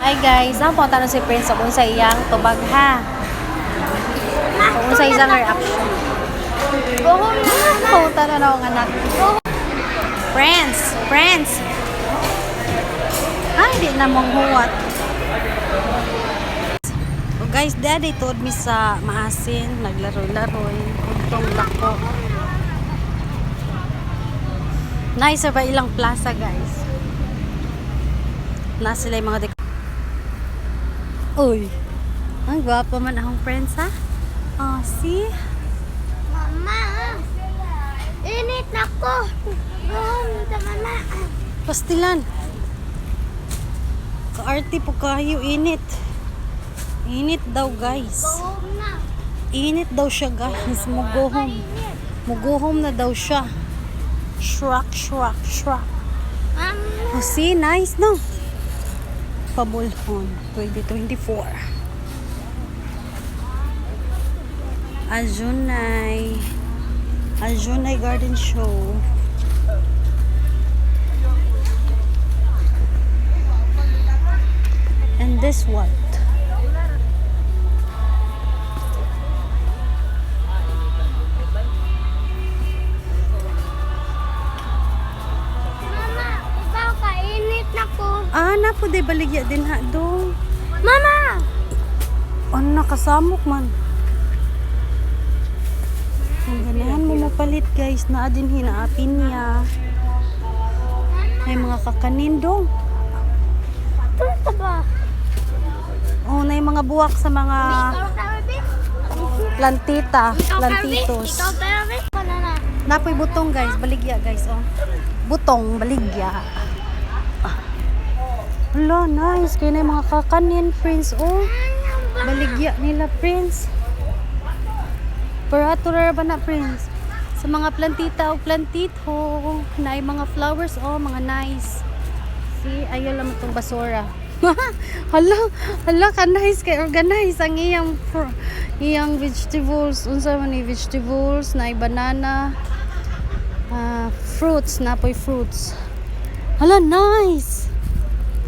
Hi guys, ang punta na si Prince kung sa iyang tubag ha. Kung sa isang reaction. Punta na ng anak. Prince. Ay, di na mong huwat. So guys, daddy told me sa maasin, naglaro-laroy, kuntong lako. Nice ba ilang plaza guys? Nasa sila yung mga Uy, ang gwapo man akong friends ha? Oh, see? Mama, init na ko. Mama. Pastilan. Kaarte po kayo, init. Init daw guys. Home na. Init daw siya guys. Mugohom. Mugohom na daw siya. Shrek. Mama. Oh, see? Nice, no? Pabulhon 2024. Ajunay Garden Show. And this what? Mama, ikaw kainit na ko. Na po de baligya din ha do. Mama! Ano nakasamok man? Ang ganahan mo mapalit guys. Na din hinaapin niya. May mga kakanin dong. Ito ba? Oh, na yung mga buwak sa mga plantitos. Ikaw Pervis? Banana. Napoy butong guys, baligya guys, oh. Butong, baligya. Hala, nice. Kaya na yung mga kakanin, Prince, oh. Baligya nila, Prince. Paratura ba na, Prince? Sa mga plantita o plantito, na yung mga flowers, oh, mga nice. See, ayaw lang itong basura. hala, ka-nice, kay organize ang iyang vegetables. Unsa man ni vegetables, na banana, fruits, napoy fruits. Hala, nice.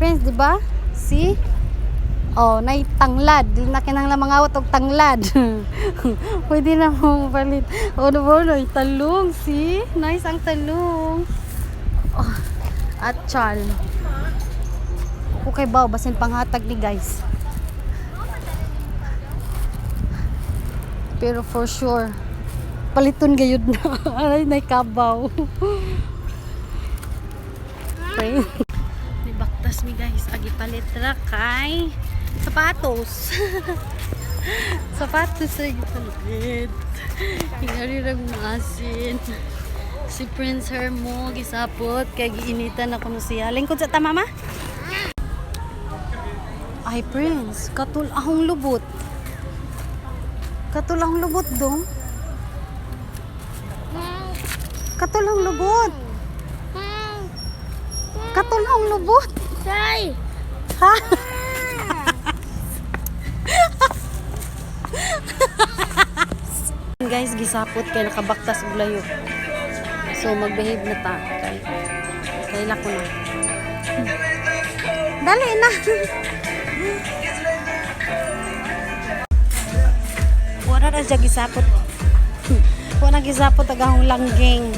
Friends, di ba? See? Oh, nay tanglad. Di na kinahanglan mga awat og tanglad. Pwede na mo palit. Oh, no, talong, see? Nice ang talong. Oh, at chal. Okay ba, basin panghatag ni guys. Pero for sure, paliton gayud na. Ay, nay kabaw. Okay. May baktas mi guys, agi palit ra kay sapatos. Sapatos ay palit. Ingari ra masin. Si Prince Hermo gisapot kay giinitan ako no siya. Lingkod sa ta mama? Ay, Prince, katulahong lubot. Katulahong lubot dong. Katulahong lubot. Katulahong lubot. Say! Ha? Guys, gisapot kay nakabaktas og layo. So, mag-behave na ta. Kaila ko na. Dali na. Wala na siya gisapot. Wala gisapot agahong langgeng.